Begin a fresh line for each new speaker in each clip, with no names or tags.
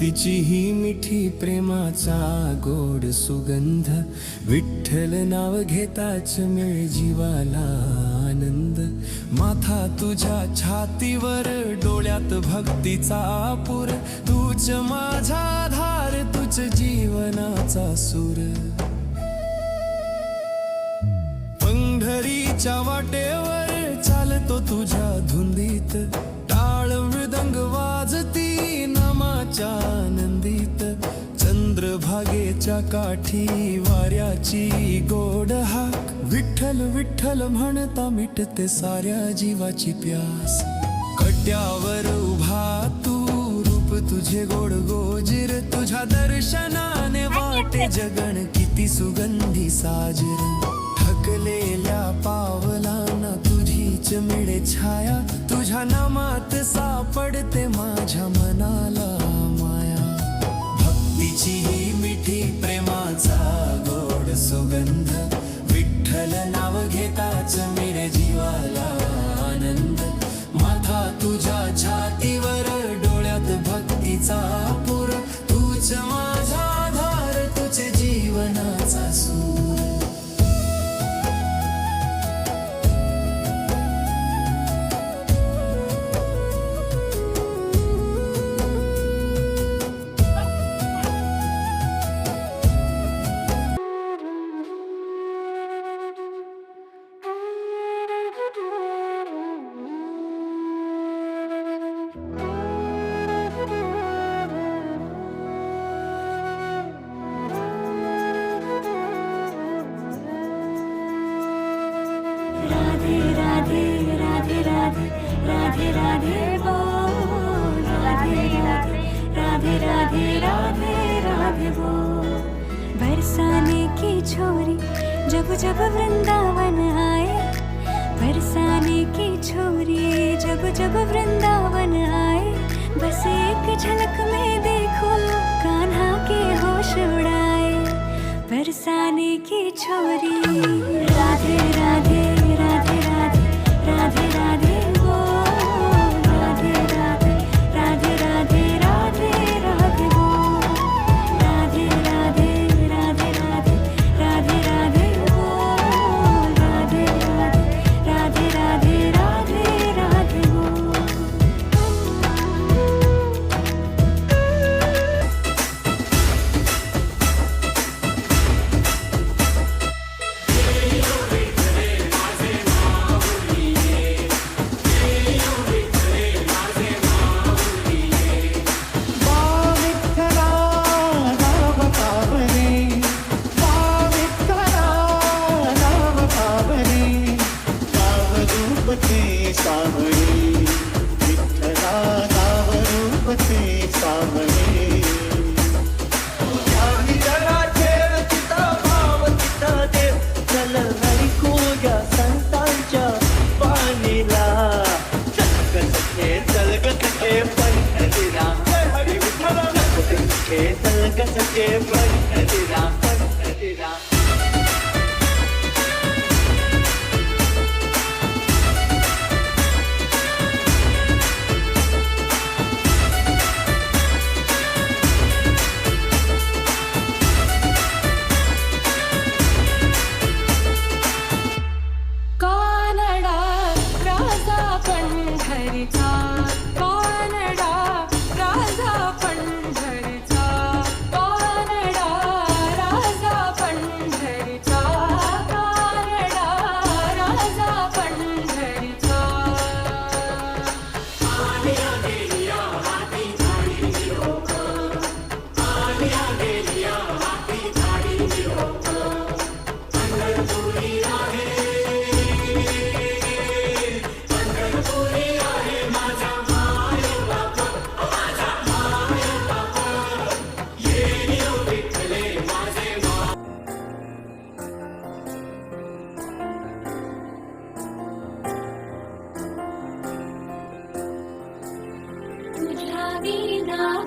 भक्तीची ही मिठी प्रेमाचा गोड सुगंध, विठ्ठल नाव घेताच मिळे जीवाला आनंद। माथा तुझ्या छातीवर, डोळ्यात भक्तीचा पूर, तूच माझा आधार, तुझ जीवनाचा सूर। पंढरीच्या वाटेवर चालतो तुझ्या धुंदीत, टाळ मृदंग वाजती नामाच्या आनंदीत। चंद्रभागेच्या काठी वाऱ्याची गोड हाक, विठ्ठल विठ्ठल म्हणता मिटते साऱ्या जीवाची प्यास। कट्यावर उभा तू, रूप तुझे गोड गोजिर, तुझ्या दर्शनाने वाटे जगण किती सुगंधी साजर। थकलेल्या पावलांना तुझीच मिळे छाया, तुझ्या नामात सापडते माझ्या मनाला माया। भक्तीची ही मिठी प्रेमाचा गोड सुगंध, विठ्ठल नाव घेताच मिळे जीवाला आनंद। माथा तुझ्या छातीवर, डोळ्यात भक्तीचा पूर, तूच माझा आधार, तुझे जीवनाचा सूर।
राधे राधे बोल, राधे राधे राधे राधे राधे राधे बोल। बरसाने की छोरी जब जब वृंदावन आए, बरसाने की छोरी जब जब वृंदावन आए, बस एक झलक में देखो कान्हा के होश उड़ाए। बरसाने की छोरी राधे राधे राधे राधे राधे राधे बोल, राधे राधे राधे राधे राधे राधे बोल, राधे राधे राधे राधे राधे राधे बोल, राधे राधे राधे राधे राधे बोल।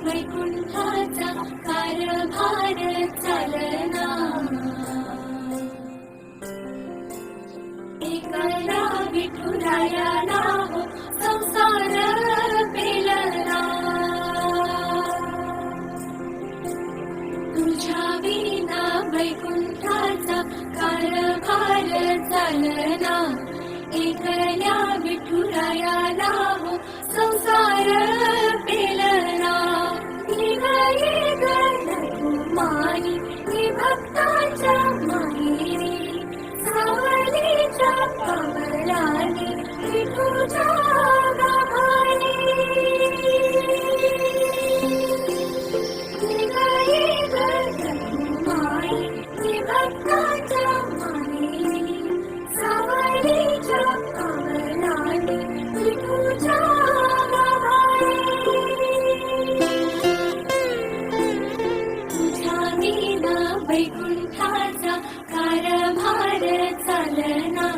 वैकुंठाचा कारभार चालना, एकला विठुराया नाव संसार पेलना। चालना एकल्या विठुरायाला हो संसार पेलना निघाली गणकुमारी ही भक्ताच्या माहेरी सावलीच्या कमलाने विठूच्या गाभारी निघाली गणकुमारी ही भक्ताच्या माहेरी सावलीच्या कमलाने विठूच्या गाभारी तुझ्या विना वैकुंठाचा कारभार चालना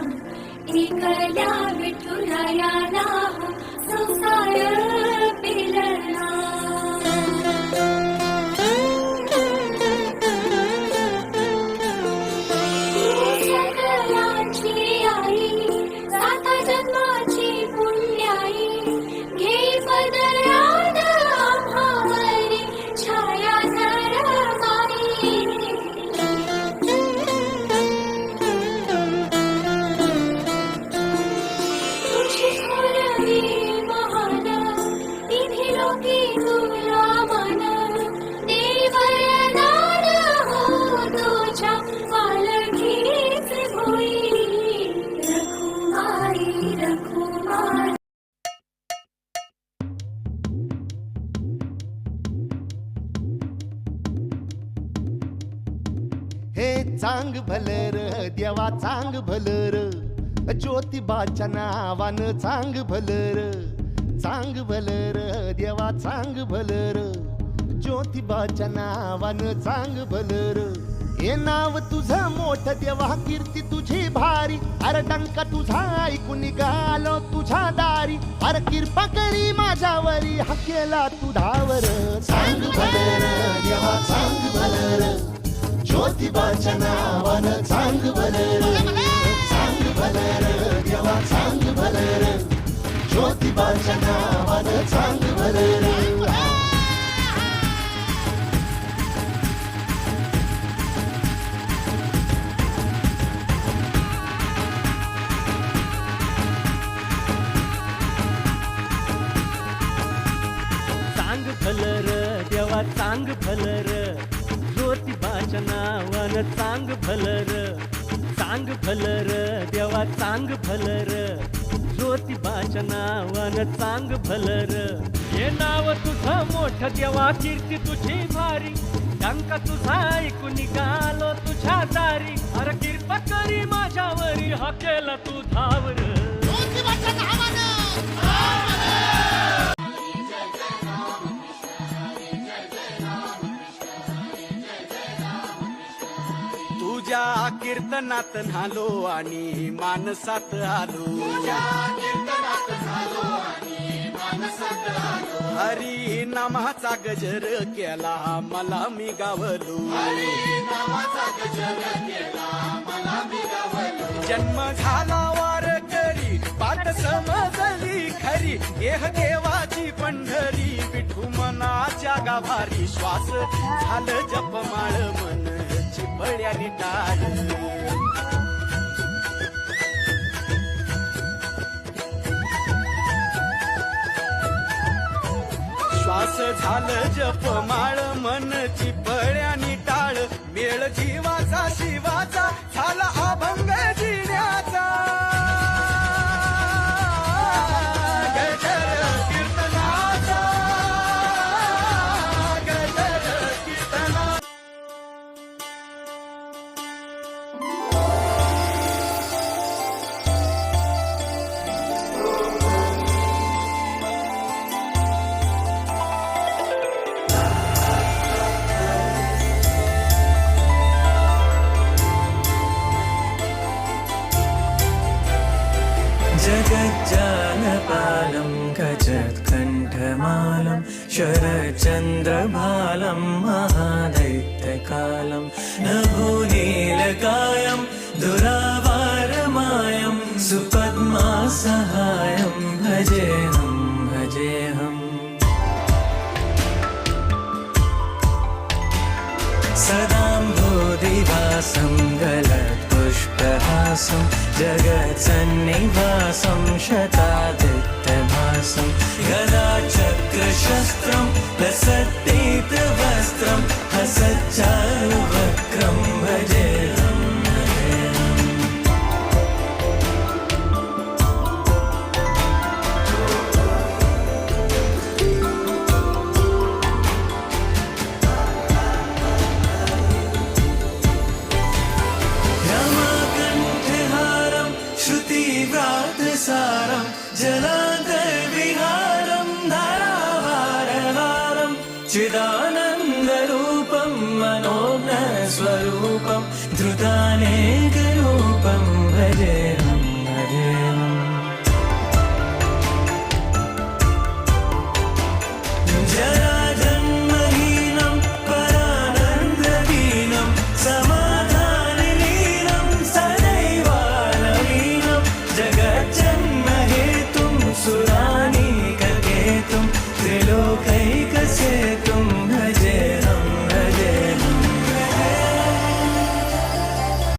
एकल्या विठुरायाला हो संसार पेलना सकलांची आई सात जन्माची पुण्याई घे पदरात आम्हावरी छाया धरवाई तुझी स्मरणी महान तिथे लोकी तुला मन देवरदान हो तुझ्या पालखीच होई रखुमाई रखुमाई
हे चांग भलर देवा चांग भलर ज्योतिबाच्या नावानं चांग भलर देवा चांग भलर ज्योतिबाच्या नावानं चांग भलर हे नाव तुझं मोठ देवा कीर्ती तुझी भारी अरे डंका तुझा ऐकून निघालो तुझ्या दारी अरे कृपा करी माझ्यावरी हा केला तू धावर चांग भलर देवा चांग भलर ज्योतिबाच्या नावानं चांग भलर देवा चांग भलर ज्योतिबाच्या नावानं चांग भलर
चांग भलर देवा चांग भलर ज्योतिबाच्या नावानं चांग भलर देवा चांग भलर ज्योतिबाच्या नावानं चांग भलर हे नाव तुझं मोठं देवा कीर्ती तुझी भारी डंका तुझा ऐकून निघालो तुझ्या दारी अरे कृपा करी माझ्यावरी हा केला तू धावर तुझ्या कीर्तनात नालो आणि मानसात आलो हरी नामाचा गजर केला मला मी गावलो जन्म झाला वार करी पाठ समजली खरी एह देवाची पंढरी विठू मनाच्या गाभारी श्वास झालं जपमाळ मन चिपळ्यानी टाळ श्वास झालं जपमाळ मन चिपळ्यानी टाळ मेळ जीवाचा शिवाचा झाला अभंग जिण्याचा गजर कीर्तनाचा गजर कीर्तना
जगज्जालपालं गजत्कण्ठमालं शरच्चन्द्रभालं महादैत्यकालं नभोनीलकायं दुरावारमायं सुपद्मासहायं भजेऽहं भजेऽहम् सदाम्भोदिवासं गलत्पुष्पहारं श्रीनिवासं जगत्सन्निवासं शतादित्यभासं गदाचक्रशस्त्रं लसत्तीर्थवस्त्रं हसच्चारुवक्त्रं भजेऽहं रमाकण्ठहारं श्रुतिव्रातसारं जलान्तर्विहारं धारावारहारं चिदानन्दरूपं मनोज्ञस्वरूपं धृतानेकरूपं भजेऽहं जराजन्महीनं परानन्ददीनं समाधानलीनं सदैवानवीनं जगज्जन्महेतुं सुरानीककेतुं त्रिलोकैकसेतुं